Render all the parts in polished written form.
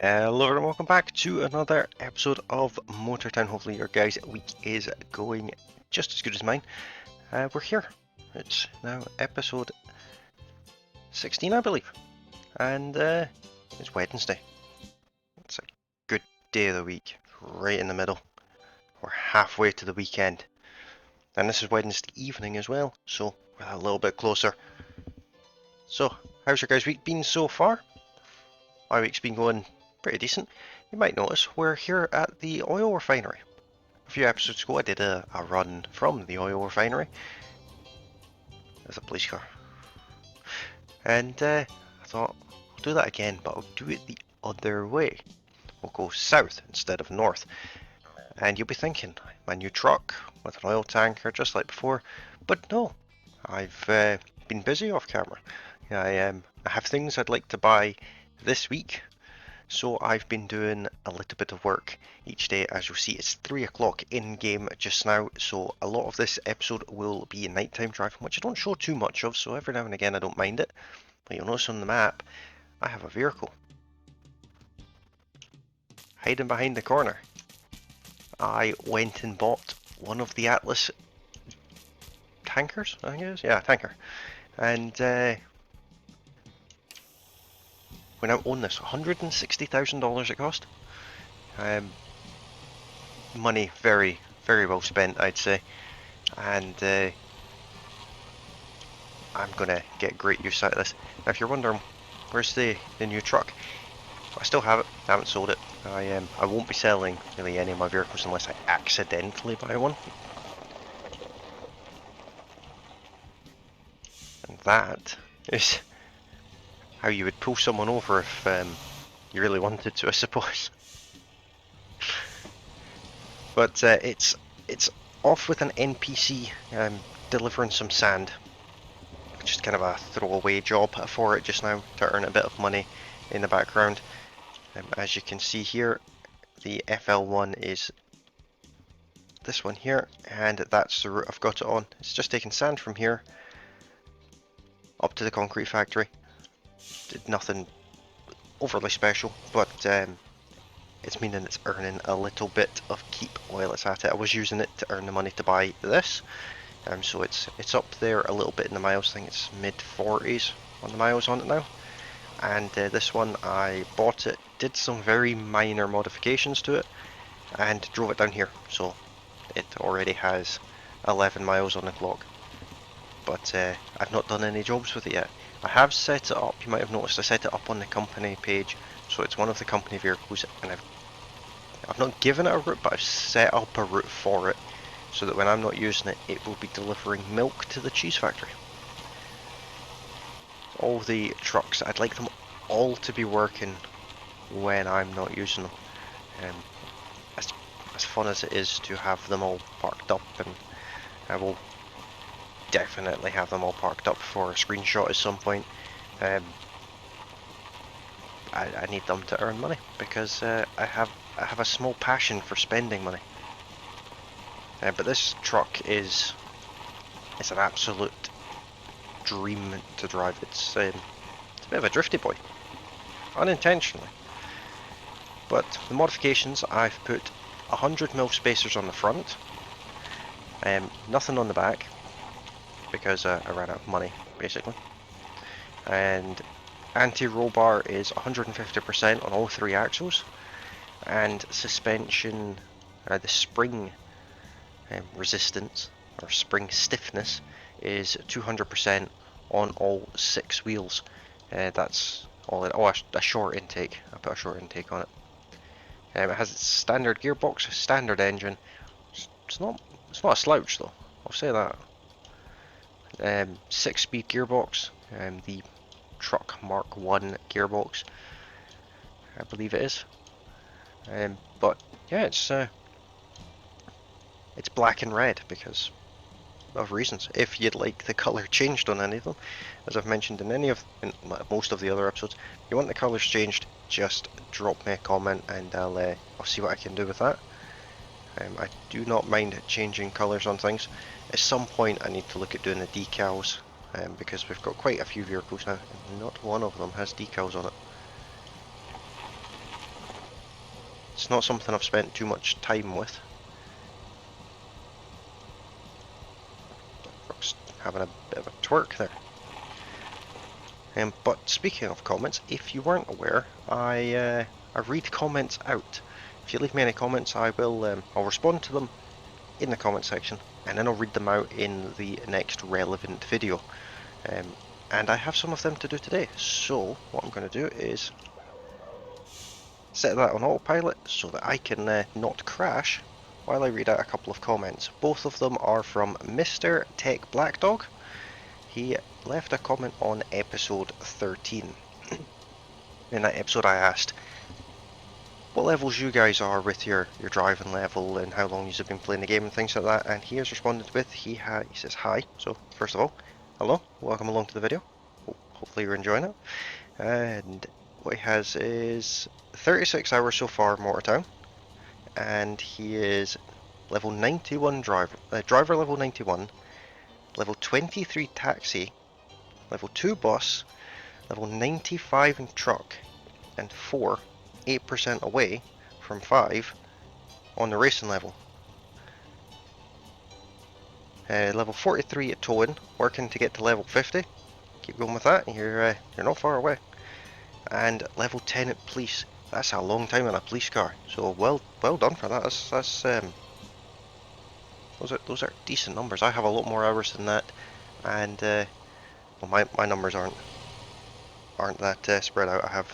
Hello and welcome back to another episode of Motor Town. Hopefully your guys' week is going just as good as mine. We're here. It's now episode 16, I believe. And it's Wednesday. It's a good day of the week, right in the middle. We're halfway to the weekend. And this is Wednesday evening as well, so we're a little bit closer. So, how's your guys' week been so far? My week's been going pretty decent. You might notice we're here at the oil refinery. A few episodes ago I did a run from the oil refinery. There's a police car. And I thought, I'll do that again, but I'll do it the other way. We'll go south instead of north. And you'll be thinking, my new truck with an oil tanker just like before. But no, I've been busy off camera. I have things I'd like to buy this week. So I've been doing a little bit of work each day. As you'll see, it's 3 o'clock in game just now, so a lot of this episode will be nighttime driving, which I don't show too much of, so every now and again I don't mind it. But you'll notice on the map, I have a vehicle hiding behind the corner. I went and bought one of the Atlas tankers, I guess? Yeah, tanker. And we now own this. $160,000 it cost. Money very, very well spent, I'd say. And I'm gonna get great use out of this. Now, if you're wondering, where's the new truck? I still have it. I haven't sold it. I won't be selling really any of my vehicles unless I accidentally buy one. And that is how you would pull someone over if you really wanted to, I suppose. But it's off with an NPC delivering some sand. Just kind of a throwaway job for it just now to earn a bit of money in the background. As you can see here, the FL1 is this one here, and that's the route I've got it on. It's just taking sand from here up to the concrete factory. Did nothing overly special, but it's meaning it's earning a little bit of keep while it's at it. I was using it to earn the money to buy this, so it's up there a little bit in the miles. I think it's mid 40s on the miles on it now. And this one I bought it, did some very minor modifications to it, and drove it down here. So it already has 11 miles on the clock. But I've not done any jobs with it yet. I have set it up, you might have noticed I set it up on the company page, so it's one of the company vehicles, and I've not given it a route, but I've set up a route for it, so that when I'm not using it, it will be delivering milk to the cheese factory. All the trucks, I'd like them all to be working when I'm not using them. As fun as it is to have them all parked up, and I will definitely have them all parked up for a screenshot at some point. I need them to earn money because I have a small passion for spending money. But this truck is an absolute dream to drive. It's a bit of a drifty boy, unintentionally. But the modifications, I've put 100mm spacers on the front, nothing on the back, because I ran out of money, basically. And anti-roll bar is 150% on all 3 axles, and suspension, the spring resistance, or spring stiffness, is 200% on all 6 wheels. That's all it. Oh, a short intake. I put a short intake on it. It has its standard gearbox, standard engine. It's not a slouch though, I'll say that. 6-speed gearbox, the truck Mark 1 gearbox, I believe it is. But yeah, it's black and red because of reasons. If you'd like the colour changed on any of them, as I've mentioned in most of the other episodes, if you want the colours changed, just drop me a comment and I'll see what I can do with that. I do not mind changing colours on things. At some point I need to look at doing the decals, because we've got quite a few vehicles now, and not one of them has decals on it. It's not something I've spent too much time with. Just having a bit of a twerk there. But speaking of comments, if you weren't aware, I read comments out. If you leave me any comments, I'll respond to them in the comment section, and then I'll read them out in the next relevant video. And I have some of them to do today. So what I'm going to do is set that on autopilot so that I can not crash while I read out a couple of comments. Both of them are from Mr. Tech Black Dog. He left a comment on episode 13. In that episode I asked what levels you guys are with your driving level and how long you've been playing the game and things like that, and he has responded with, he says hi. So first of all, hello, welcome along to the video. Hopefully you're enjoying it. And what he has is 36 hours so far Motortown, and he is level 91 driver level 91, level 23 taxi, level 2 bus, level 95 in truck, and 8% away from 5 on the racing level. Level 43 at towing, working to get to level 50. Keep going with that, you're not far away. And level 10 at police. That's a long time in a police car. So well done for that. Those are decent numbers. I have a lot more hours than that, and well, my numbers aren't that spread out. I'll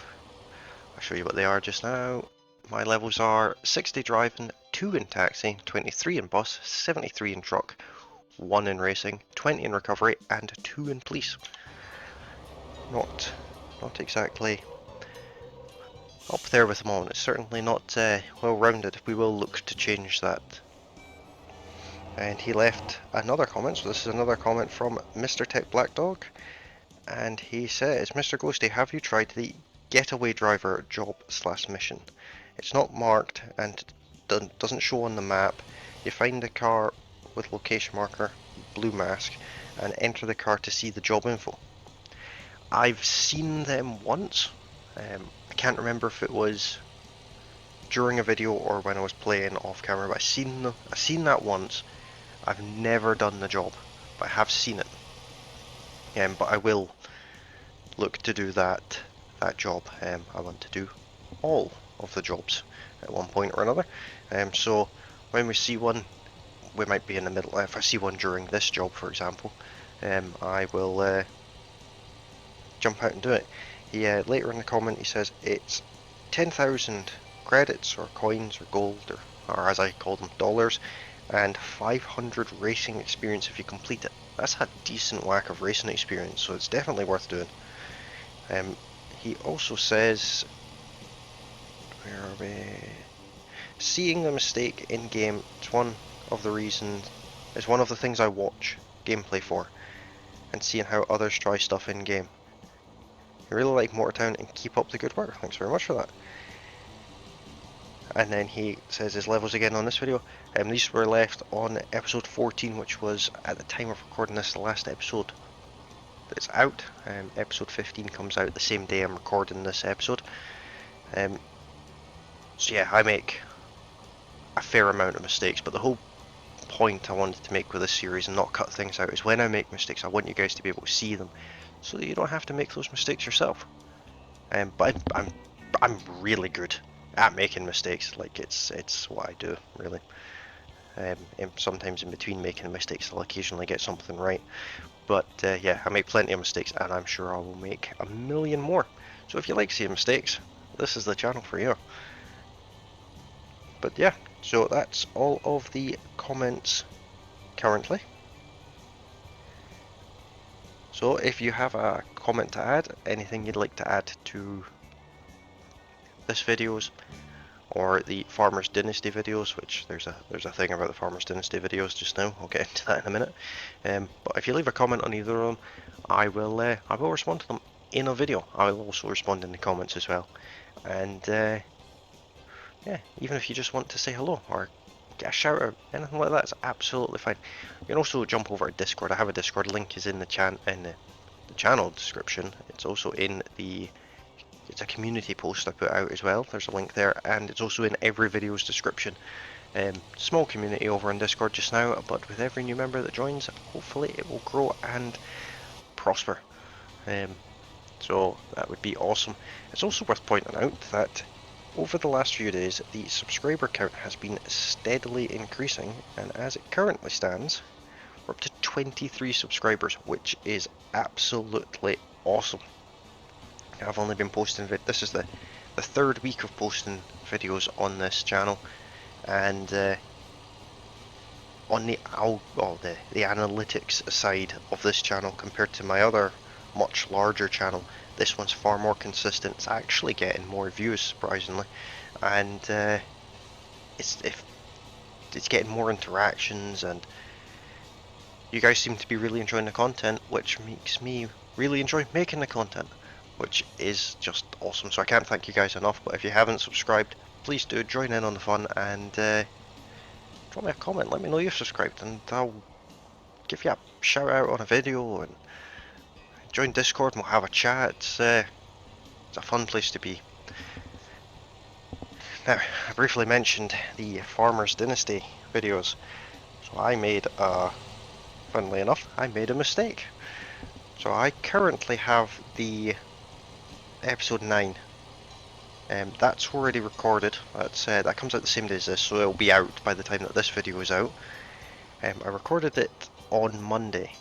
show you what they are just now. My levels are 60 driving, 2 in taxi, 23 in bus, 73 in truck, 1 in racing, 20 in recovery, and 2 in police. Not exactly up there with them all. It's certainly not well rounded. We will look to change that. And he left another comment, so this is another comment from Mr. Tech Black Dog, and he says, Mr. Ghosty, have you tried the getaway driver job / mission? It's not marked and doesn't show on the map. You find the car with location marker, blue mask, and enter the car to see the job info. I've seen them once. I can't remember if it was during a video or when I was playing off camera, but I've seen that once. I've never done the job, but I have seen it. But I will look to do that job. I want to do all of the jobs at one point or another. So when we see one, we might be in the middle. If I see one during this job, for example, I will jump out and do it. Later in the comment he says it's 10,000 credits or coins or gold or as I call them, dollars, and 500 racing experience if you complete it. That's a decent whack of racing experience, so it's definitely worth doing. He also says, where are we? Seeing the mistake in game is one of the things I watch gameplay for, and seeing how others try stuff in game. I really like Motortown and keep up the good work. Thanks very much for that. And then he says his levels again on this video. These were left on episode 14, which was at the time of recording this the last episode that's out. Episode 15 comes out the same day I'm recording this episode. So yeah, I make a fair amount of mistakes, but the whole point I wanted to make with this series and not cut things out is when I make mistakes, I want you guys to be able to see them so that you don't have to make those mistakes yourself. But I'm really good at making mistakes. Like it's what I do, really. Sometimes in between making mistakes, I'll occasionally get something right. But yeah, I make plenty of mistakes, and I'm sure I will make a million more. So if you like seeing mistakes, this is the channel for you. But yeah, so that's all of the comments currently. So if you have a comment to add, anything you'd like to add to this videos or the Farmers Dynasty videos, which there's a thing about the Farmers Dynasty videos just now. I'll get into that in a minute. But if you leave a comment on either of them, I will respond to them in a video. I will also respond in the comments as well. And yeah, even if you just want to say hello or get a shout out, anything like that, is absolutely fine. You can also jump over to Discord. I have a Discord link is in the channel description. It's also in the it's a community post I put out as well. There's a link there, and it's also in every video's description. Small community over on Discord just now, but with every new member that joins, hopefully it will grow and prosper. So that would be awesome. It's also worth pointing out that over the last few days, the subscriber count has been steadily increasing, and as it currently stands, we're up to 23 subscribers, which is absolutely awesome. I've only been posting this is the third week of posting videos on this channel, and on the analytics side of this channel compared to my other much larger channel, this one's far more consistent. It's actually getting more views, surprisingly, and it's getting more interactions, and you guys seem to be really enjoying the content, which makes me really enjoy making the content, which is just awesome. So I can't thank you guys enough, but if you haven't subscribed, please do join in on the fun, and drop me a comment, let me know you've subscribed, and I'll give you a shout out on a video, and join Discord and we'll have a chat. It's a fun place to be. Now, I briefly mentioned the Farmers Dynasty videos, so funnily enough, I made a mistake. So I currently have the episode 9. That's already recorded. That comes out the same day as this, so it'll be out by the time that this video is out. I recorded it on Monday,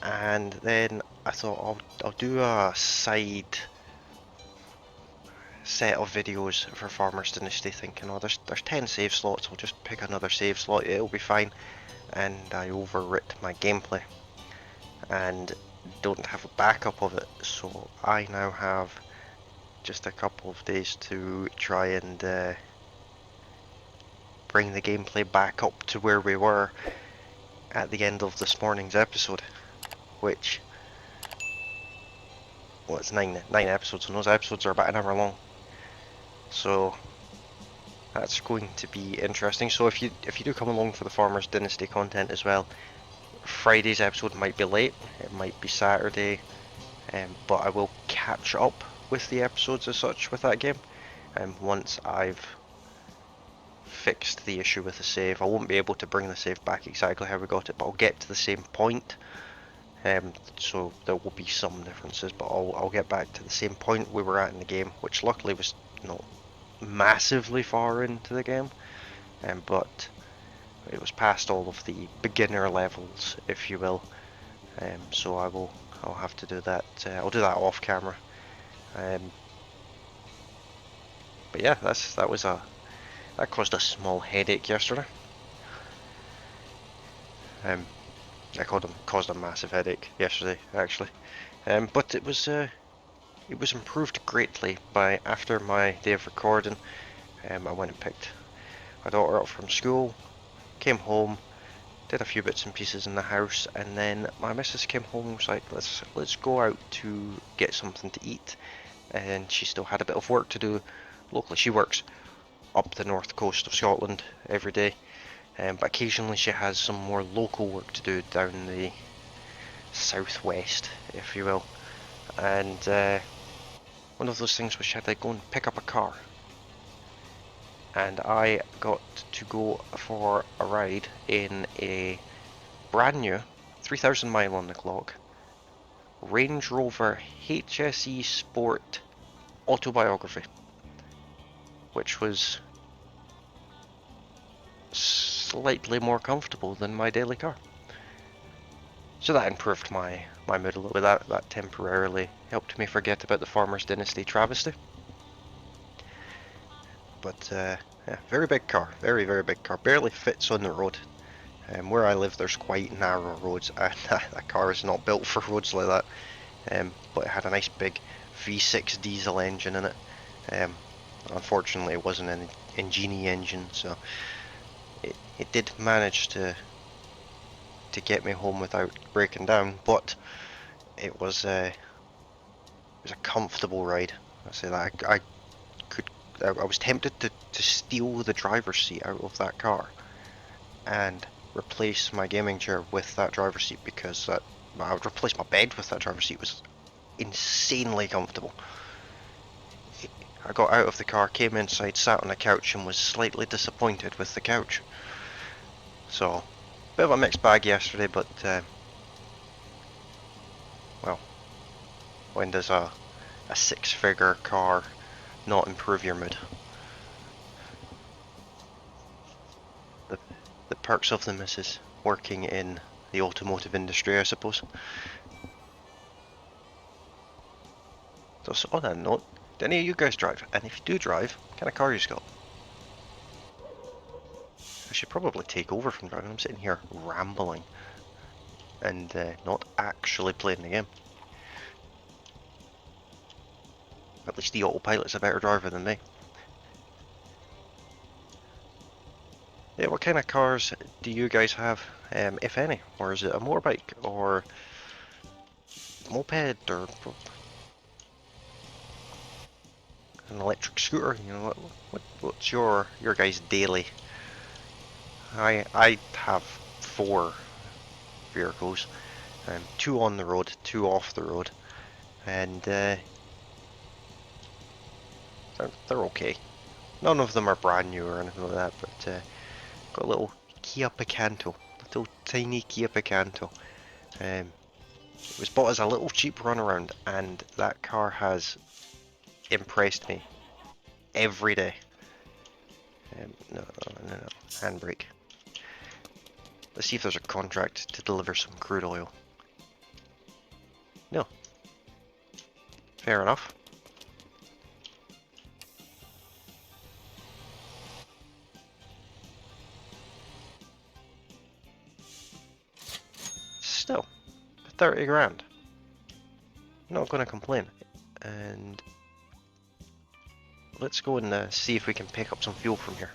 and then I thought I'll do a side set of videos for Farmers Dynasty, thinking, oh, there's 10 save slots, I'll just pick another save slot, it'll be fine. And I overwrit my gameplay and don't have a backup of it, so I now have just a couple of days to try and bring the gameplay back up to where we were at the end of this morning's episode, which, well, it's nine episodes, and those episodes are about an hour long, so that's going to be interesting. So if you do come along for the Farmers Dynasty content as well, Friday's episode might be late, it might be Saturday, but I will catch up with the episodes as such with that game, once I've fixed the issue with the save. I won't be able to bring the save back exactly how we got it, but I'll get to the same point, so there will be some differences, but I'll get back to the same point we were at in the game, which luckily was not massively far into the game, but it was past all of the beginner levels, if you will, so I'll have to do that. I'll do that off camera, but yeah, that caused a small headache yesterday. I caused a massive headache yesterday, actually, but it was improved greatly by after my day of recording. I went and picked my daughter up from school, came home, did a few bits and pieces in the house, and then my missus came home and was like, let's go out to get something to eat. And she still had a bit of work to do locally. She works up the north coast of Scotland every day, but occasionally she has some more local work to do down the southwest, if you will. And one of those things was she had to go and pick up a car, and I got to go for a ride in a brand new 3,000 mile on the clock Range Rover HSE Sport autobiography, which was slightly more comfortable than my daily car. So that improved my mood a little bit. That temporarily helped me forget about the Farmers Dynasty travesty. But yeah, very big car, very big car, barely fits on the road. Where I live there's quite narrow roads, and that car is not built for roads like that. But it had a nice big V6 diesel engine in it. Unfortunately it wasn't an Engini engine, so it did manage to get me home without breaking down, but it was a comfortable ride. I say that I was tempted to steal the driver's seat out of that car and replace my gaming chair with that driver's seat, because I would replace my bed with that driver's seat. It was insanely comfortable. I got out of the car, came inside, sat on the couch, and was slightly disappointed with the couch. So, bit of a mixed bag yesterday, but well, when does a six-figure car not improve your mood? The perks of them is working in the automotive industry, I suppose. So on that note, do any of you guys drive? And if you do drive, what kind of car you got? I should probably take over from driving. I'm sitting here rambling and not actually playing the game. At least the autopilot's a better driver than me. Yeah, what kind of cars do you guys have, if any? Or is it a motorbike, or moped, or an electric scooter? You know, what's your guys' daily? I have 4 vehicles, two on the road, 2 off the road, and they're okay. None of them are brand new or anything like that, but got a little Kia Picanto, little tiny Kia Picanto. It was bought as a little cheap runaround, and that car has impressed me every day. No, handbrake. Let's see if there's a contract to deliver some crude oil. No. Fair enough. Still, 30 grand. Not gonna complain. And let's go and see if we can pick up some fuel from here.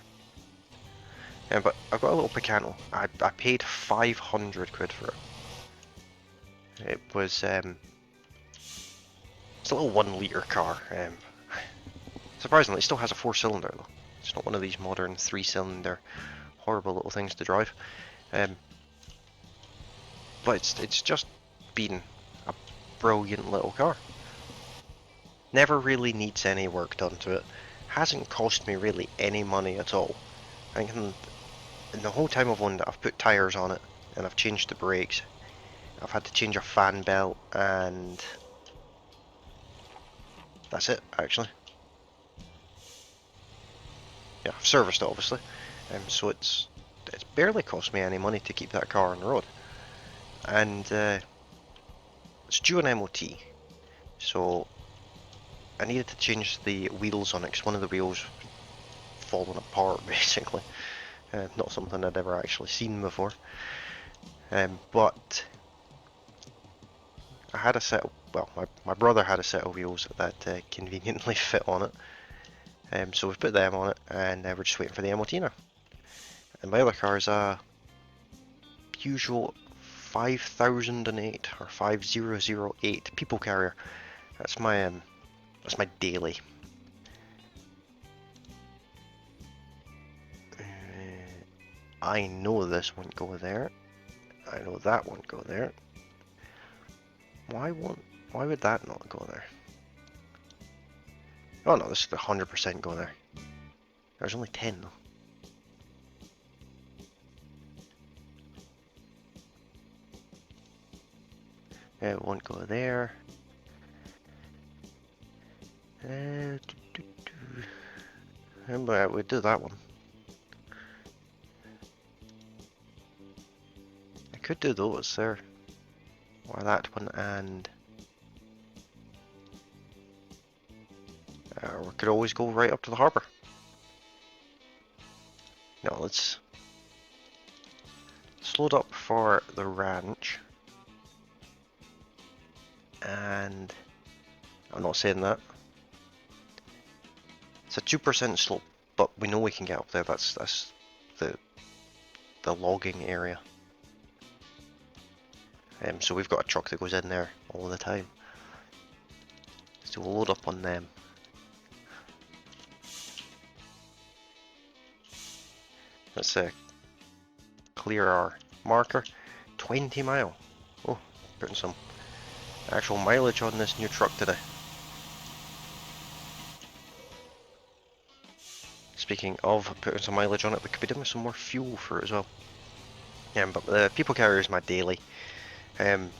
But I've got a little Picanto. I paid 500 quid for it. It was it's a little 1 litre car. Surprisingly, it still has a 4-cylinder though. It's not one of these modern 3-cylinder horrible little things to drive. But it's just been a brilliant little car. Never really needs any work done to it. Hasn't cost me really any money at all. I think in the whole time I've owned it, I've put tyres on it, and I've changed the brakes. I've had to change a fan belt, and that's it, actually. Yeah, I've serviced it, obviously. So it's barely cost me any money to keep that car on the road. And it's due an MOT, so I needed to change the wheels on it, because one of the wheels fallen apart, basically. Not something I'd ever actually seen before. But I had a set of, well, my brother had a set of wheels that conveniently fit on it. So we've put them on it, and we're just waiting for the MOT now. And my other car is a Peugeot 5008 or 5008 people carrier. That's my daily. I know this won't go there. I know that won't go there. Why would that not go there? Oh no, this is 100% go there. There's only 10 though. It won't go there. But we do that one. I could do those there. Or that one, and we could always go right up to the harbour. No, let's load up for the ranch. And I'm not saying that. It's a 2% slope, but we know we can get up there. That's the logging area. So we've got a truck that goes in there all the time. So we'll load up on them. Let's clear our marker. 20 mile. Oh, putting some actual mileage on this new truck today. speaking of putting some mileage on it, we could be doing some more fuel for it as well. But the people carrier is my daily.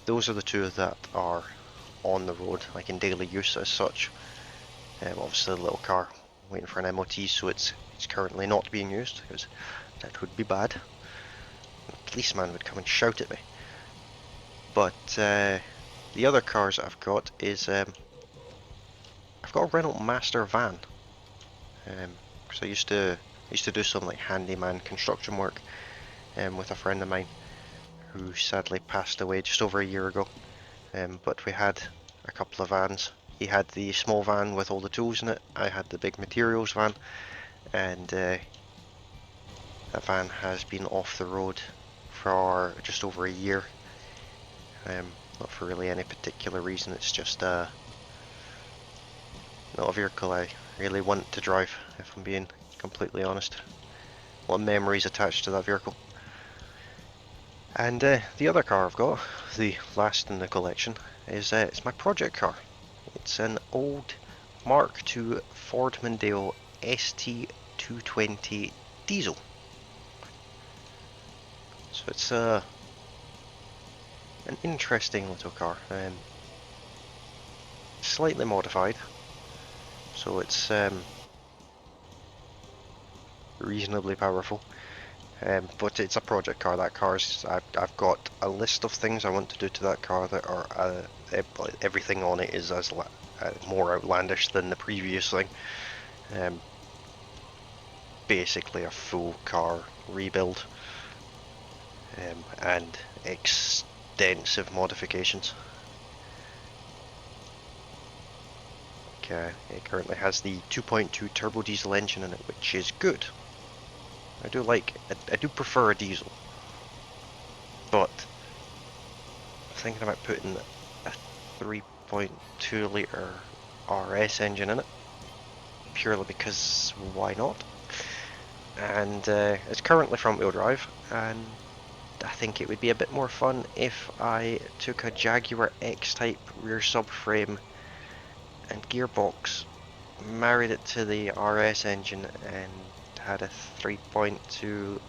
Those are the two that are on the road, like in daily use as such. Obviously the little car waiting for an MOT, so it's currently not being used, because that would be bad. The policeman would come and shout at me. But the other cars I've got is I've got a Renault Master van. Because I used to do some like handyman construction work with a friend of mine who sadly passed away just over a year ago. But we had a couple of vans. He had the small van with all the tools in it. I had the big materials van, and that van has been off the road for just over a year. Not for really any particular reason. It's just not a vehicle I really want to drive, if I'm being completely honest. A lot of memories attached to that vehicle. And the other car I've got, the last in the collection, is it's my project car. It's an old Mark II Ford Mondeo ST220 diesel. So it's an interesting little car, slightly modified. So it's reasonably powerful. But it's a project car. That car's I've got a list of things I want to do to that car that are everything on it is as more outlandish than the previous thing. Basically a full car rebuild and extensive modifications. It currently has the 2.2 turbo diesel engine in it, which is good. I do prefer a diesel, but I'm thinking about putting a 3.2 litre RS engine in it, purely because why not? And it's currently front wheel drive, and I think it would be a bit more fun if I took a Jaguar X-Type rear subframe and gearbox, married it to the RS engine, and had a 3.2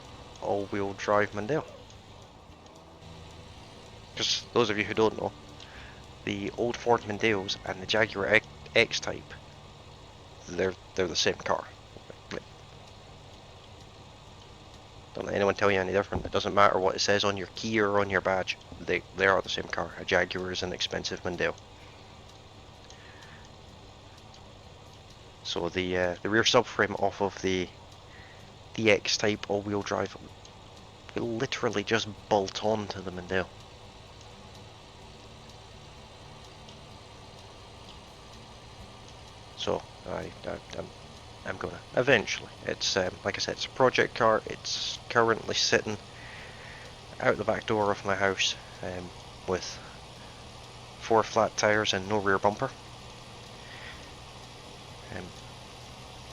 all-wheel drive Mondeo. Because those of you who don't know, the old Ford Mondeos and the Jaguar X-Type, they're the same car. Don't let anyone tell you any different. It doesn't matter what it says on your key or on your badge. They are the same car. A Jaguar is an expensive Mondeo. So the rear subframe off of the X-Type all-wheel drive will literally just bolt on to the Mondeo. So I'm gonna eventually. It's like I said, it's a project car. It's currently sitting out the back door of my house with 4 flat tires and no rear bumper.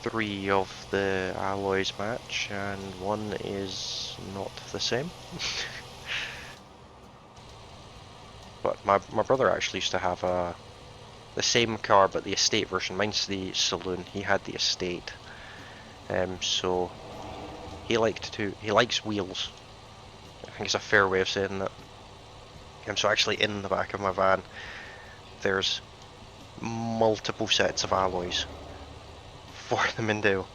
3 of the alloys match and 1 is not the same. But my brother actually used to have the same car, but the estate version. Mine's the saloon. He had the estate. So he likes wheels. I think it's a fair way of saying that. So actually in the back of my van, there's multiple sets of alloys for the Mondeo.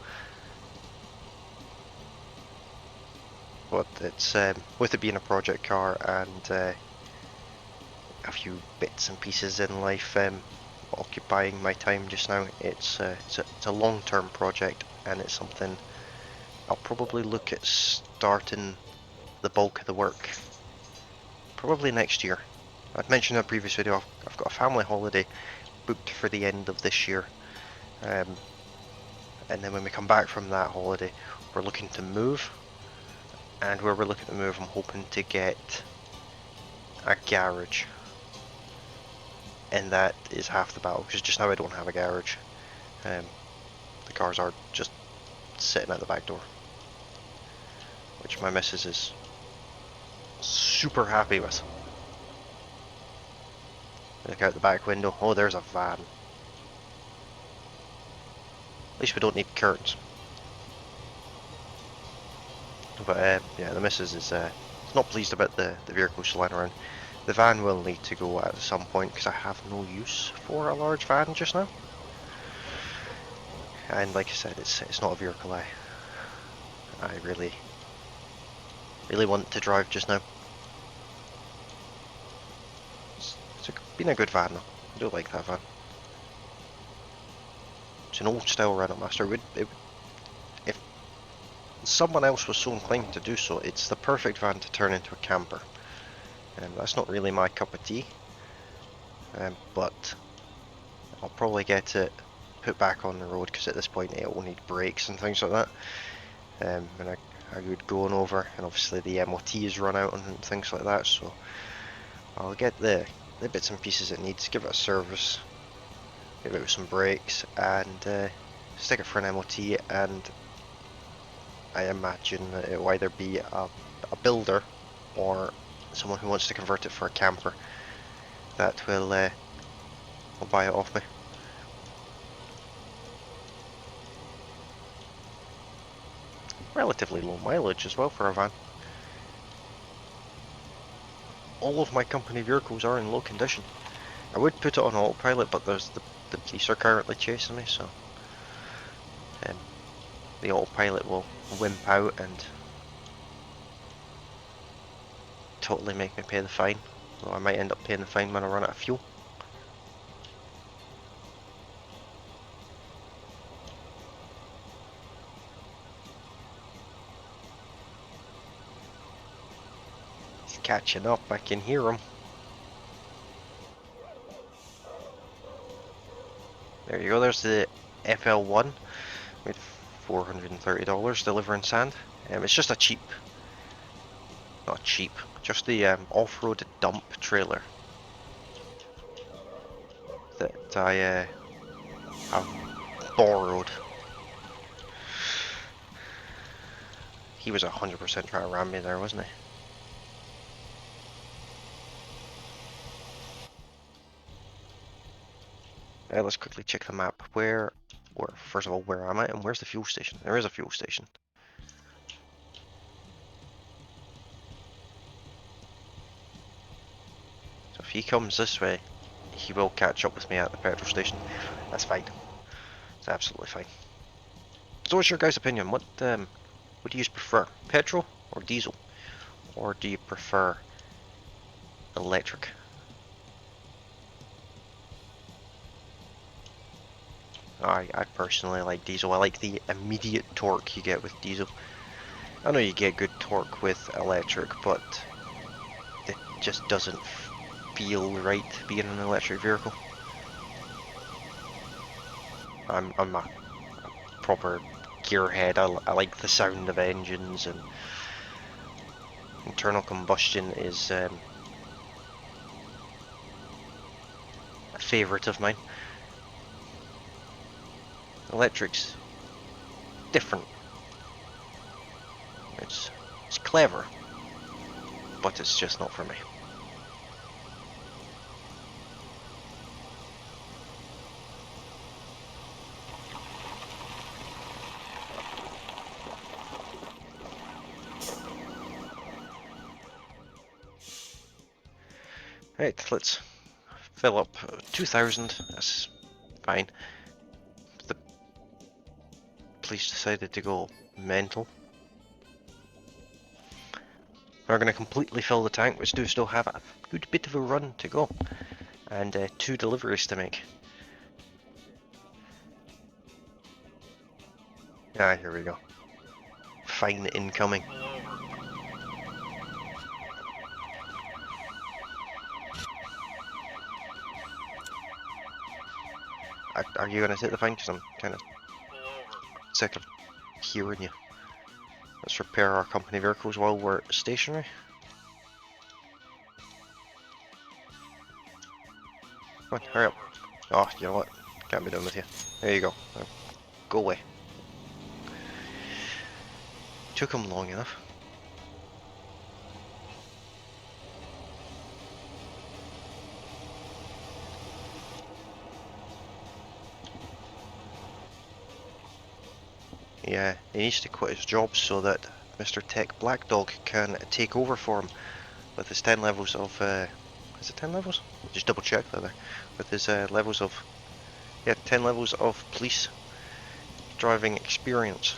But it's with it being a project car and a few bits and pieces in life occupying my time just now, it's a long-term project, and it's something I'll probably look at starting the bulk of the work probably next year. I'd mentioned in a previous video I've got a family holiday booked for the end of this year, and then when we come back from that holiday we're looking to move, and where we're looking to move I'm hoping to get a garage. And that is half the battle, because just now I don't have a garage. The cars are just sitting at the back door, which my missus is super happy with. Look out the back window, oh there's a van. At least we don't need curtains. But yeah, the missus is not pleased about the vehicles lying around. The van will need to go at some point because I have no use for a large van just now. And like I said, it's not a vehicle I really want to drive just now. It's been a good van though. I do like that van. It's an old style Renault Master. If someone else was so inclined to do so, it's the perfect van to turn into a camper. And that's not really my cup of tea. But I'll probably get it put back on the road because at this point it will need brakes and things like that. And I would go on over, and obviously the MOT is run out and things like that, so I'll get the bits and pieces it needs, give it a service, give it some brakes, and stick it for an MOT, and I imagine that it will either be a builder or someone who wants to convert it for a camper that will buy it off me. Relatively low mileage as well for a van. All of my company vehicles are in low condition. I would put it on autopilot, but the police are currently chasing me, so the autopilot will wimp out and totally make me pay the fine. So I might end up paying the fine when I run out of fuel. He's catching up, I can hear him. There you go, there's the FL1 with $430 delivering sand. It's just a cheap, not cheap, just the off-road dump trailer that I have borrowed. He was 100% trying to ram me there, wasn't he? Let's quickly check the map. First of all, where am I, and where's the fuel station? There is a fuel station. So if he comes this way, he will catch up with me at the petrol station. That's fine. It's absolutely fine. So what's your guys' opinion? What do you prefer? Petrol or diesel? Or do you prefer electric? I personally like diesel. I like the immediate torque you get with diesel. I know you get good torque with electric, but it just doesn't feel right being an electric vehicle. I'm a proper gearhead. I like the sound of engines, and internal combustion is a favourite of mine. Electric's different. It's clever, but it's just not for me. Right, let's fill up 2,000. That's fine. The police decided to go mental. We're going to completely fill the tank, which do still have a good bit of a run to go, and 2 deliveries to make. Ah, here we go. Fine incoming. Are you going to take the fine? Because I'm kind of sick of hearing you. Let's repair our company vehicles while we're stationary. Come on, hurry up. Oh, you know what? Can't be done with you. There you go. Now, go away. Took him long enough. Yeah, he needs to quit his job so that Mr. Tech Black Dog can take over for him with his 10 levels of, is it 10 levels? Just double check that there. With his levels of, yeah, 10 levels of police driving experience.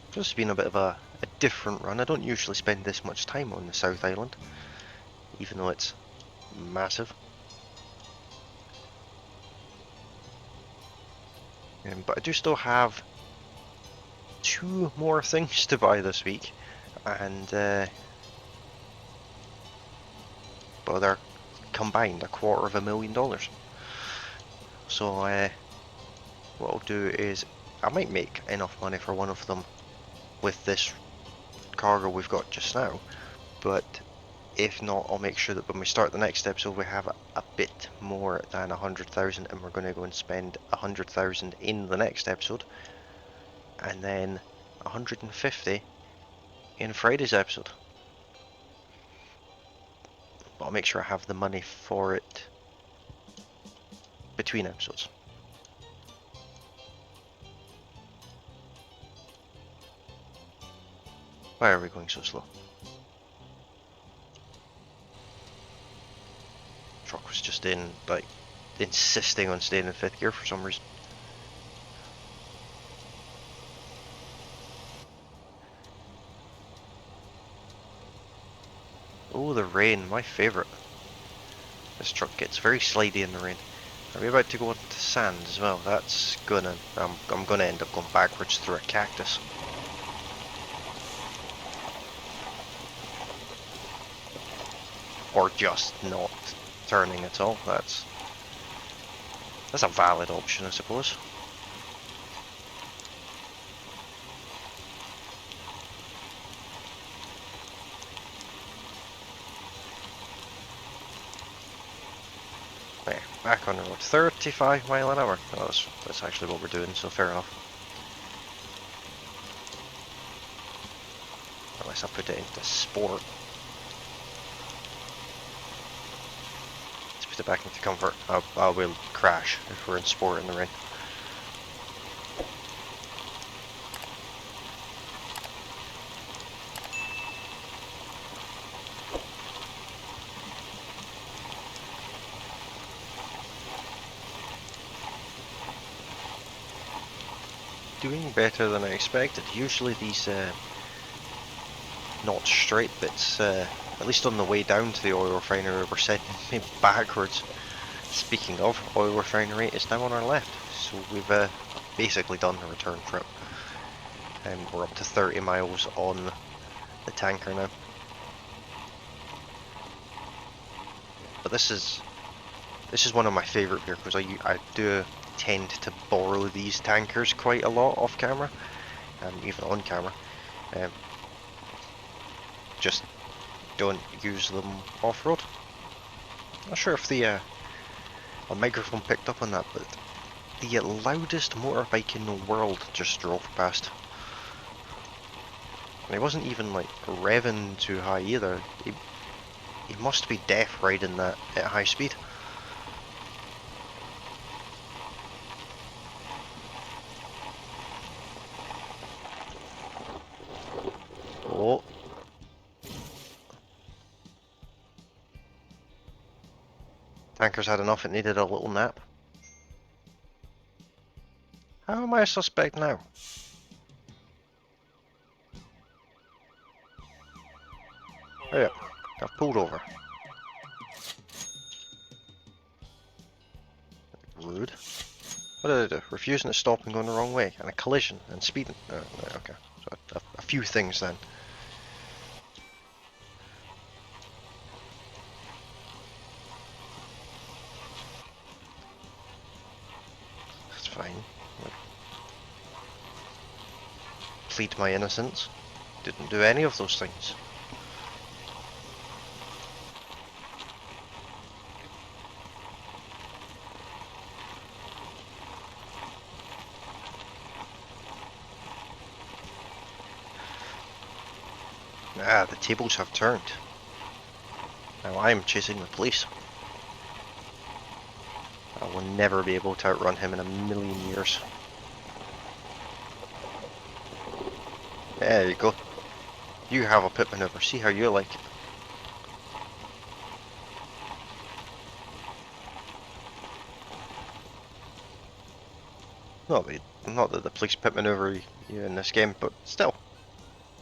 This has been a bit of a different run. I don't usually spend this much time on the South Island, even though it's massive. But I do still have 2 more things to buy this week, and well, they're combined $250,000. So what I'll do is I might make enough money for one of them with this cargo we've got just now, but if not, I'll make sure that when we start the next episode we have a bit more than 100,000, and we're going to go and spend 100,000 in the next episode, and then 150 in Friday's episode. But I'll make sure I have the money for it between episodes. Why are we going so slow? Truck was just insisting on staying in 5th gear for some reason. Oh, the rain, my favourite. This truck gets very slidey in the rain. Are we about to go into sand as well? That's gonna... I'm gonna end up going backwards through a cactus. Or just not turning at all. That's a valid option, I suppose. Right, back on the road. 35 mile an hour. Oh, that's actually what we're doing, so fair enough. Unless I put it into sport. Let's put it back into comfort. I will crash if we're in sport in the rain. Doing better than I expected. Usually these not straight bits, at least on the way down to the oil refinery, were sending me backwards. Speaking of oil refinery, it's now on our left, so we've basically done the return trip. And we're up to 30 miles on the tanker now. But this is one of my favourite vehicles. I do tend to borrow these tankers quite a lot off camera, even on camera. Just don't use them off-road. Not sure if the microphone picked up on that, but the loudest motorbike in the world just drove past. And he wasn't even like revving too high either. He must be deaf riding that at high speed. Oh. Tanker's had enough, it needed a little nap. How am I a suspect now? Oh yeah, I've pulled over. Rude. What did I do? Refusing to stop and going the wrong way, and a collision, and speeding. Okay, so a few things then. That's fine. Plead my innocence. Didn't do any of those things. Ah, the tables have turned. Now I am chasing the police. I will never be able to outrun him in a million years. There you go. You have a pit maneuver. See how you like it. Not that the police pit maneuver you in this game, but still,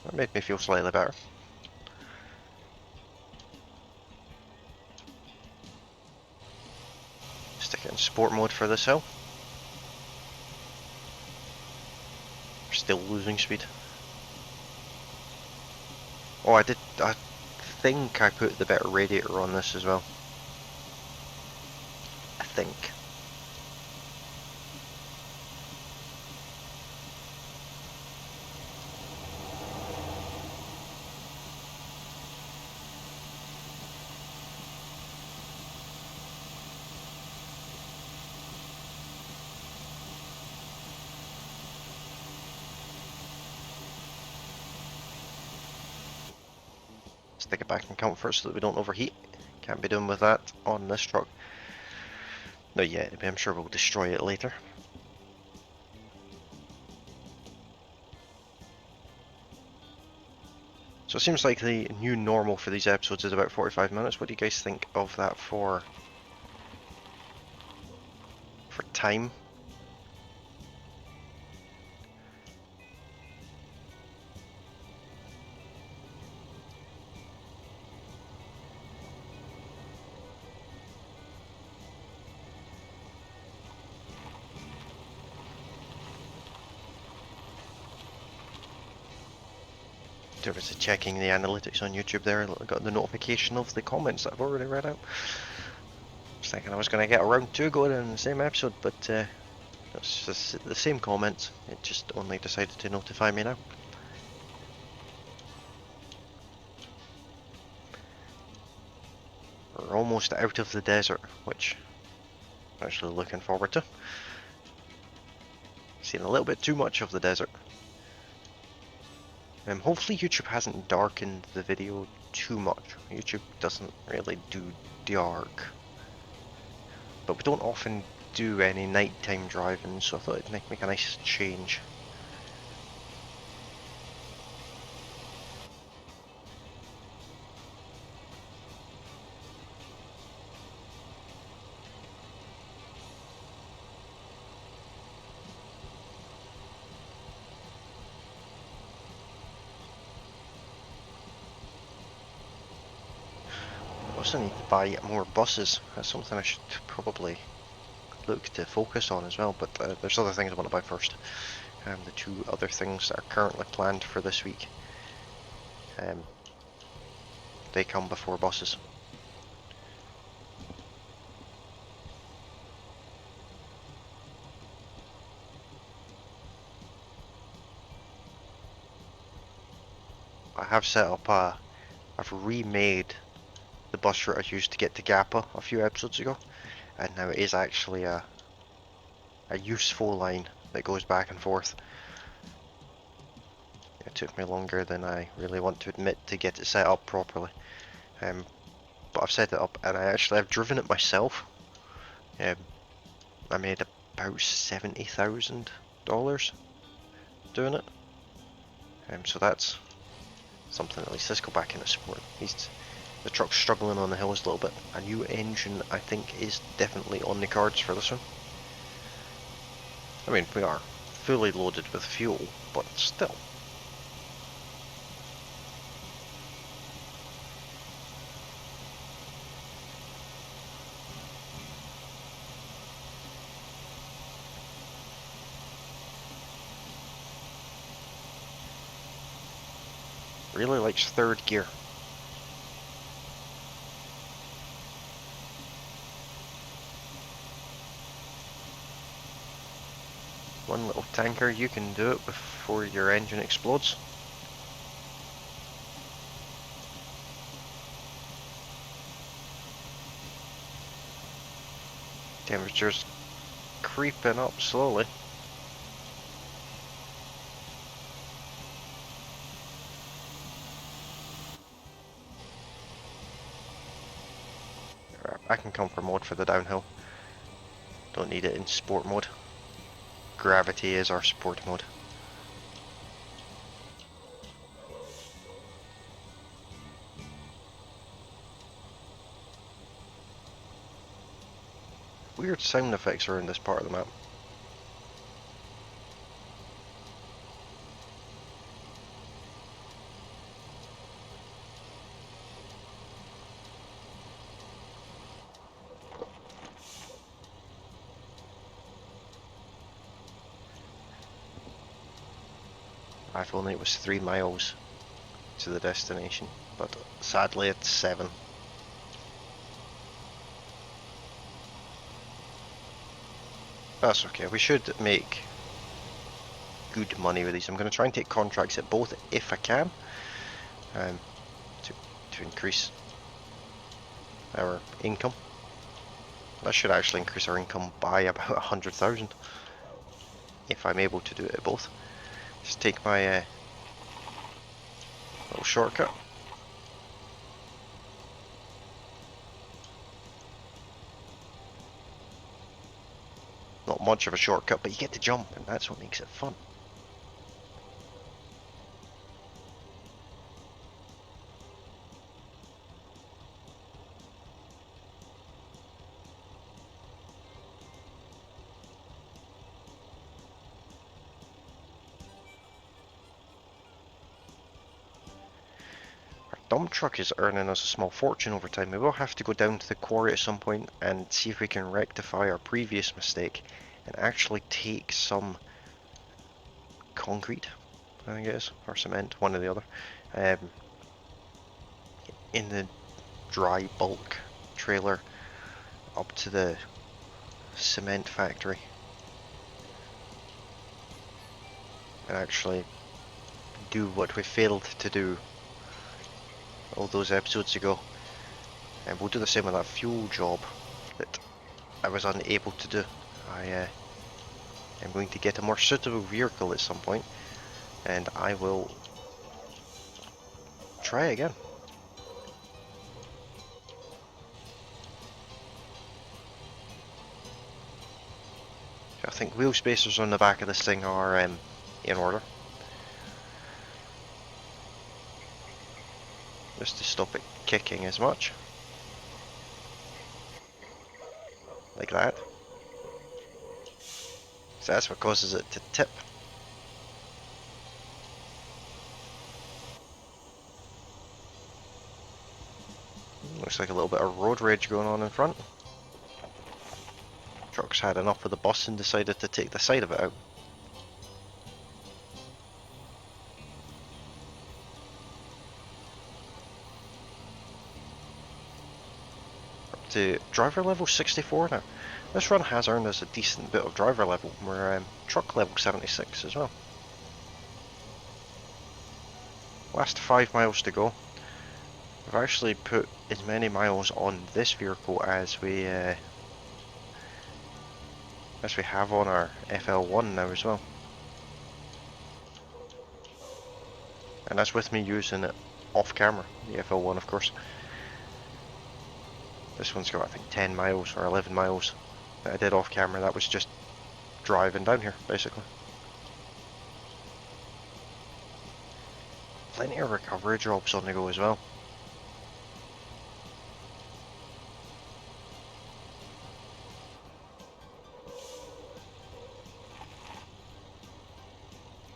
that made me feel slightly better. Stick it in sport mode for this hill. We're still losing speed. Oh, I think I put the better radiator on this as well. I think. Stick it back in comfort so that we don't overheat. Can't be doing with that on this truck. Not yet, but I'm sure we'll destroy it later. So it seems like the new normal for these episodes is about 45 minutes. What do you guys think of that for time? There was a checking the analytics on YouTube there. I got the notification of the comments that I've already read out. I was thinking I was going to get a round 2 going in the same episode, but it's just the same comments. It just only decided to notify me now. We're almost out of the desert, which I'm actually looking forward to. Seen a little bit too much of the desert. Hopefully YouTube hasn't darkened the video too much. YouTube doesn't really do dark. But we don't often do any nighttime driving, so I thought it'd make a nice change. I also need to buy more buses. That's something I should probably look to focus on as well, but there's other things I want to buy first. The two other things that are currently planned for this week, they come before buses. I have set up I've remade the bus route I used to get to Gappa a few episodes ago, and now it is actually a useful line that goes back and forth. It took me longer than I really want to admit to get it set up properly, but I've set it up, and I've driven it myself. I made about $70,000 doing it, so that's something. At least let's go back into sport. The truck's struggling on the hills a little bit. A new engine, I think, is definitely on the cards for this one. I mean, we are fully loaded with fuel, but still. Really likes third gear. One little tanker, you can do it before your engine explodes. Temperature's creeping up slowly. I can come for mode for the downhill. Don't need it in sport mode. Gravity is our sport mode. Weird sound effects around this part of the map. If only it was 3 miles to the destination, but sadly it's 7. That's okay, we should make good money with these. I'm going to try and take contracts at both if I can, um, to increase our income. That should actually increase our income by about 100,000 if I'm able to do it at both. Just take my little shortcut. Not much of a shortcut, but you get to jump, and that's what makes it fun. Our dump truck is earning us a small fortune over time. We will have to go down to the quarry at some point and see if we can rectify our previous mistake and actually take some concrete, I think it is, or cement, one or the other, in the dry bulk trailer up to the cement factory and actually do what we failed to do all those episodes ago. And we'll do the same with that fuel job that I was unable to do. I am going to get a more suitable vehicle at some point, and I will try again. I think wheel spacers on the back of this thing are in order. Just to stop it kicking as much. Like that. So that's what causes it to tip. Looks like a little bit of road rage going on in front. Truck's had enough of the bus and decided to take the side of it out. Up to driver level 64 now. This run has earned us a decent bit of driver level. We're truck level 76 as well. Last 5 miles to go. We've actually put as many miles on this vehicle as we have on our FL1 now as well. And that's with me using it off camera, the FL1 of course. This one's got I think 10 miles or 11 miles that I did off camera. That was just driving down here basically. Plenty of recovery jobs on the go as well.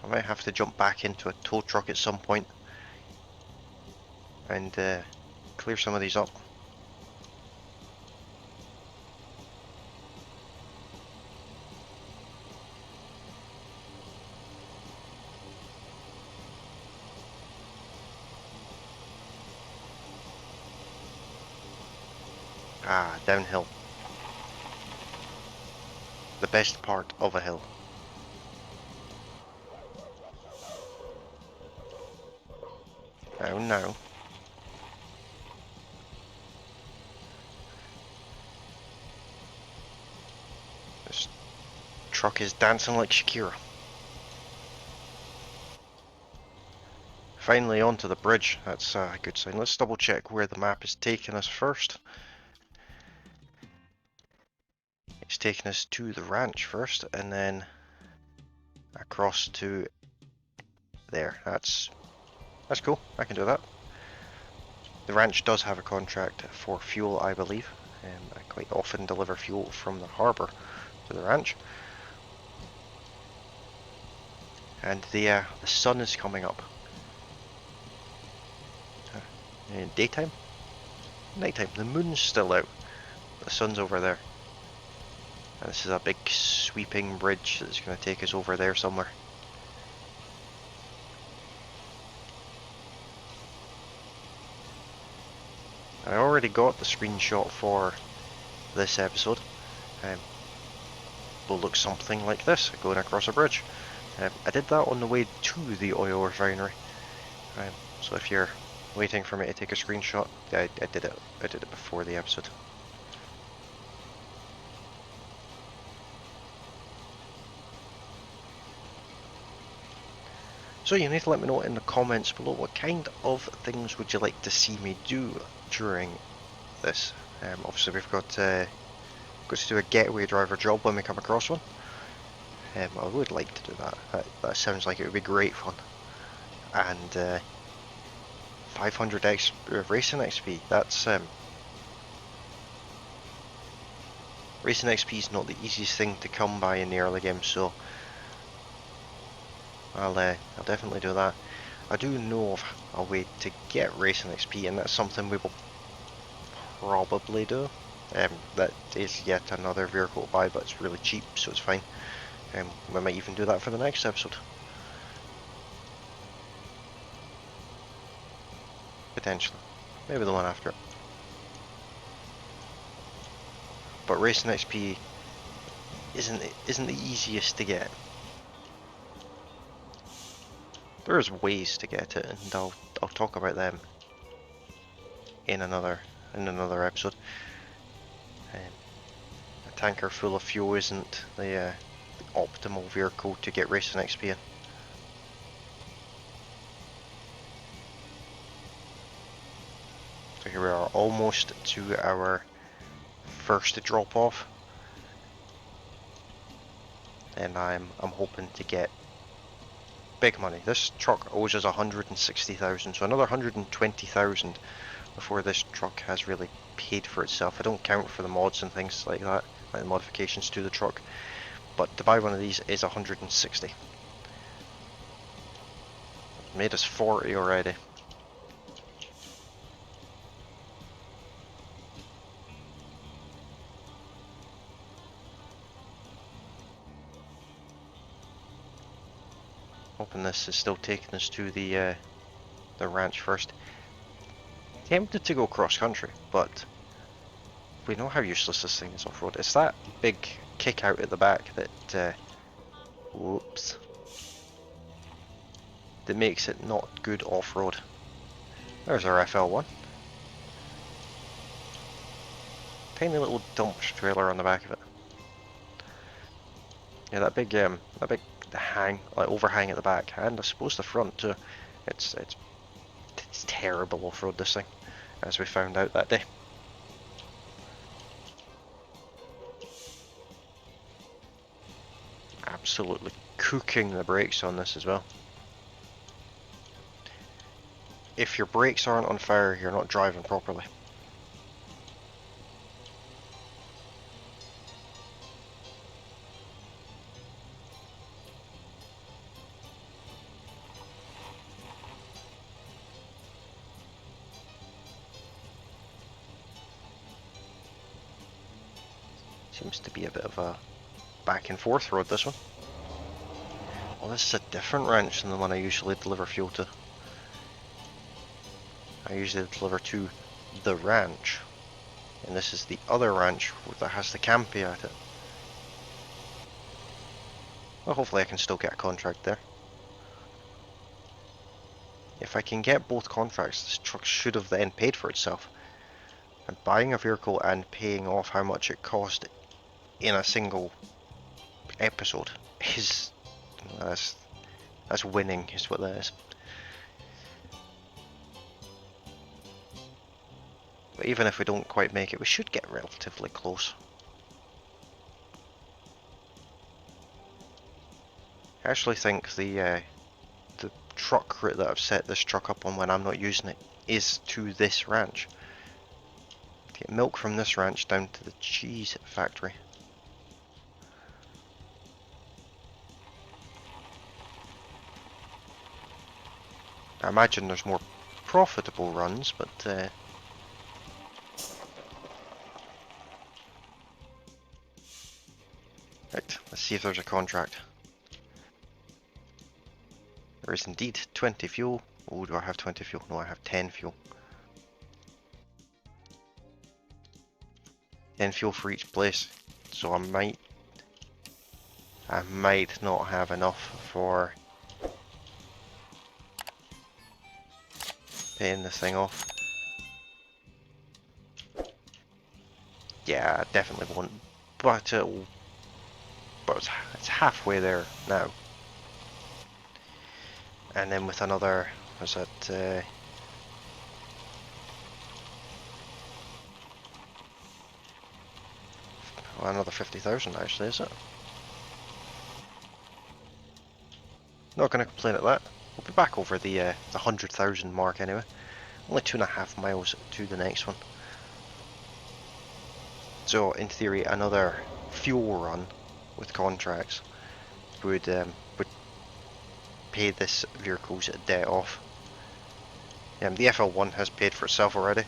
I might have to jump back into a tow truck at some point and clear some of these up. Ah, downhill. The best part of a hill. Oh no. This truck is dancing like Shakira. Finally onto the bridge. That's a good sign. Let's double check where the map is taking us first. It's taking us to the ranch first, and then across to there. That's cool. I can do that. The ranch does have a contract for fuel, I believe. I quite often deliver fuel from the harbour to the ranch. And the sun is coming up. Daytime? Nighttime. The moon's still out. The sun's over there. And this is a big sweeping bridge that's going to take us over there somewhere. I already got the screenshot for this episode. Will look something like this, going across a bridge. I did that on the way to the oil refinery. So if you're waiting for me to take a screenshot, I did it. I did it before the episode. So you need to let me know in the comments below what kind of things would you like to see me do during this. Obviously we've got to do a getaway driver job when we come across one. I would like to do that. That sounds like it would be great fun. And 500 racing XP. That's racing XP is not the easiest thing to come by in the early game, so I'll definitely do that. I do know of a way to get racing XP, and that's something we will probably do. That is yet another vehicle to buy, but it's really cheap, so it's fine. We might even do that for the next episode. Potentially. Maybe the one after it. But racing XP isn't the easiest to get. There's ways to get it, and I'll talk about them in another episode. A tanker full of fuel isn't the optimal vehicle to get racing XP in. So here we are, almost to our first drop off, and I'm hoping to get big money. This truck owes us 160,000, so another 120,000 before this truck has really paid for itself. I don't count for the mods and things like that, like the modifications to the truck, but to buy one of these is 160. Made us 40 already. Hoping this is still taking us to the ranch first. Tempted to go cross country, but we know how useless this thing is off-road. It's that big kick out at the back that whoops, that makes it not good off-road. There's our FL1. Tiny little dump trailer on the back of it. Yeah, that big hang, like overhang at the back, and I suppose the front too. It's terrible off-road, this thing, as we found out that day. Absolutely cooking the brakes on this as well. If your brakes aren't on fire, you're not driving properly. Seems to be a bit of a back and forth road, this one. Well, this is a different ranch than the one I usually deliver fuel to. I usually deliver to the ranch, and this is the other ranch that has the campy at it. Well, hopefully I can still get a contract there. If I can get both contracts, this truck should have then paid for itself. And buying a vehicle and paying off how much it cost in a single episode is that's winning, is what that is. But even if we don't quite make it, we should get relatively close. I actually think the truck route that I've set this truck up on when I'm not using it is to this ranch. To get milk from this ranch down to the cheese factory. I imagine there's more profitable runs, but right, let's see if there's a contract. There is indeed 20 fuel. Oh, do I have 20 fuel? No, I have 10 fuel. 10 fuel for each place. So I might not have enough for paying this thing off. Yeah, I definitely won't. But it's halfway there now. And then with another, was it well, another 50,000 actually, is it? Not gonna complain at that. We'll be back over the 100,000 mark anyway. Only 2.5 miles to the next one. So in theory, another fuel run with contracts would pay this vehicle's debt off. The FL1 has paid for itself already,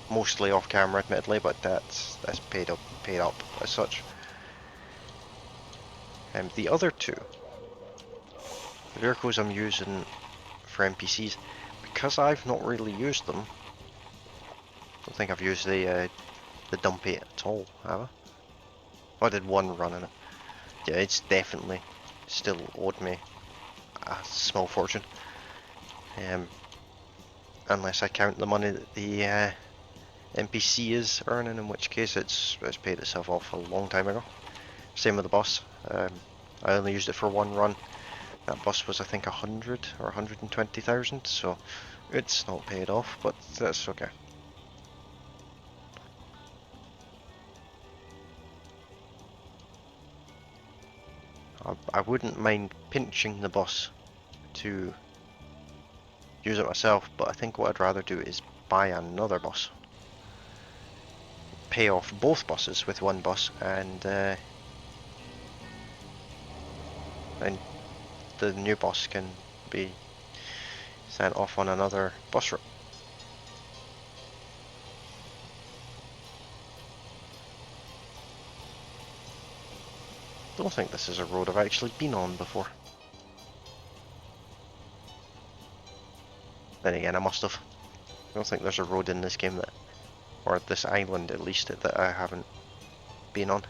mostly off camera, admittedly, but that's paid up as such. The other two, the vehicles I'm using for NPCs, because I've not really used them. I don't think I've used the Dumpy at all, have I? Oh, I did one run in it. Yeah, it's definitely still owed me a small fortune. Unless I count the money that the NPC is earning, in which case it's paid itself off a long time ago. Same with the bus. I only used it for one run. That bus was I think 100 or 120,000, so it's not paid off, but that's okay. I wouldn't mind pinching the bus to use it myself, but I think what I'd rather do is buy another bus. Pay off both buses with one bus, and the new bus can be sent off on another bus route. Don't think this is a road I've actually been on before. Then again, I must have. I don't think there's a road in this game that, or this island at least, that I haven't been on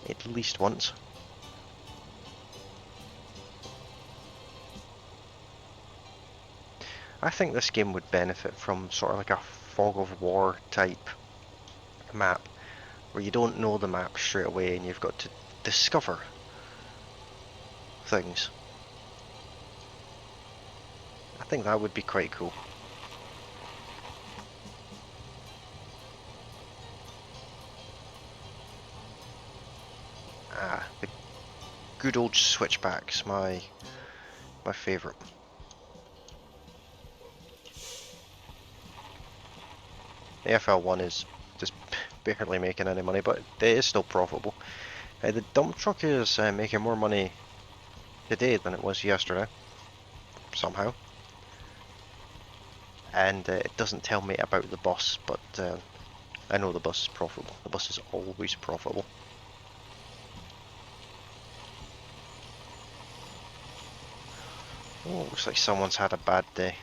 at least once. I think this game would benefit from sort of like a fog of war type map, where you don't know the map straight away and you've got to discover things. I think that would be quite cool. The good old switchbacks, my favourite. The FL1 is just barely making any money, but it is still profitable. The dump truck is making more money today than it was yesterday, somehow. And it doesn't tell me about the bus, but I know the bus is profitable. The bus is always profitable. Oh, looks like someone's had a bad day.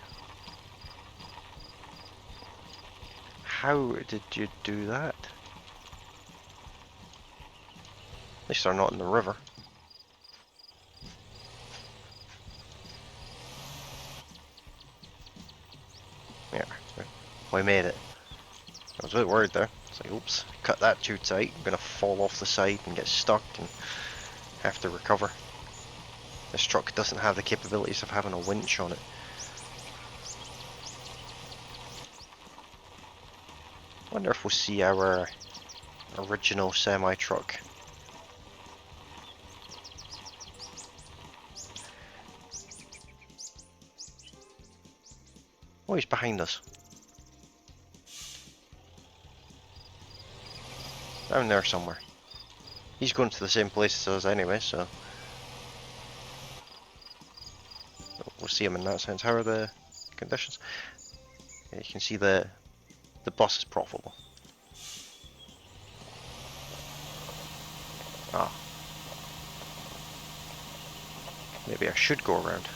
How did you do that? At least they're not in the river. Yeah, we made it. I was a bit worried there. It's like, oops, cut that too tight. I'm gonna fall off the side and get stuck and have to recover. This truck doesn't have the capabilities of having a winch on it. I wonder if we'll see our original semi-truck Oh, he's behind us. Down there somewhere. He's going to the same place as us anyway, so we'll see him in that sense. How are the conditions? Yeah, you can see the bus is profitable. Ah. Maybe I should go around.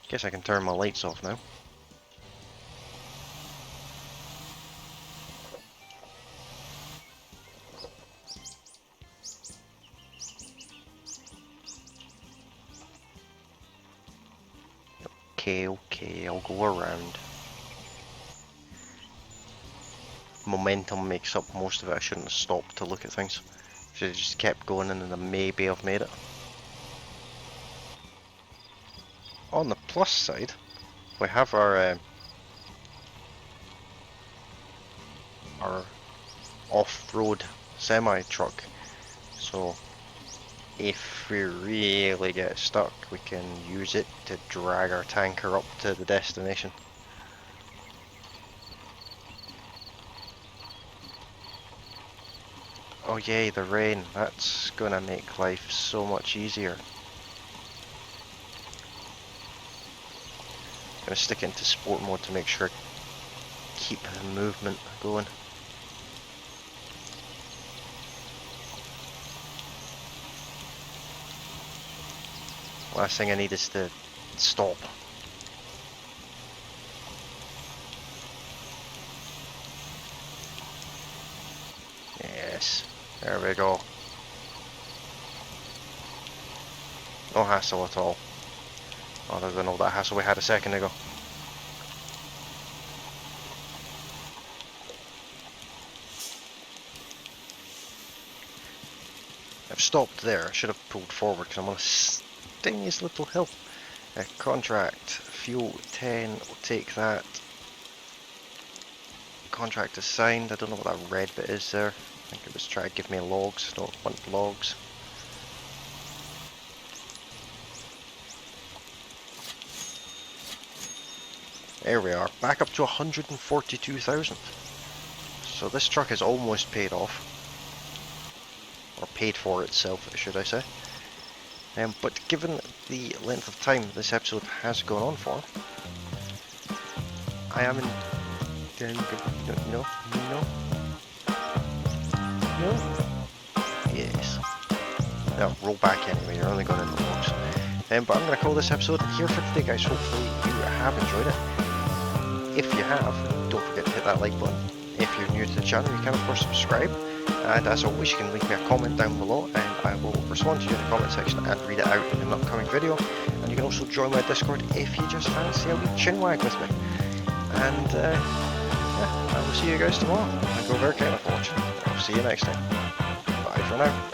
Guess I can turn my lights off now. Okay, I'll go around. Momentum makes up most of it. I shouldn't have stopped to look at things. Should have just kept going and then maybe I've made it. On the plus side, we have our off-road semi-truck. So if we really get stuck, we can use it to drag our tanker up to the destination. Oh yay, the rain. That's gonna make life so much easier. Gonna stick it into sport mode to make sure I keep the movement going. Last thing I need is to stop. Yes, there we go. No hassle at all. Other than all that hassle we had a second ago. I've stopped there. I should have pulled forward because I'm on a tiniest little hill. Contract, fuel 10, we'll take that. Contract is signed. I don't know what that red bit is there. I think it was trying to give me logs. I don't want logs. There we are, back up to 142,000. So this truck is almost paid off. Or paid for itself, should I say. But given the length of time this episode has gone on for, I am in... No. Yes. No, roll back anyway, you're only going in the box. But I'm going to call this episode here for today, guys. Hopefully you have enjoyed it. If you have, don't forget to hit that like button. If you're new to the channel, you can of course subscribe. And as always, you can leave me a comment down below and I will respond to you in the comment section and read it out in an upcoming video. And you can also join my Discord if you just fancy a wee chinwag with me. And yeah, I will see you guys tomorrow. Thank you very kindly for watching. I'll see you next time. Bye for now.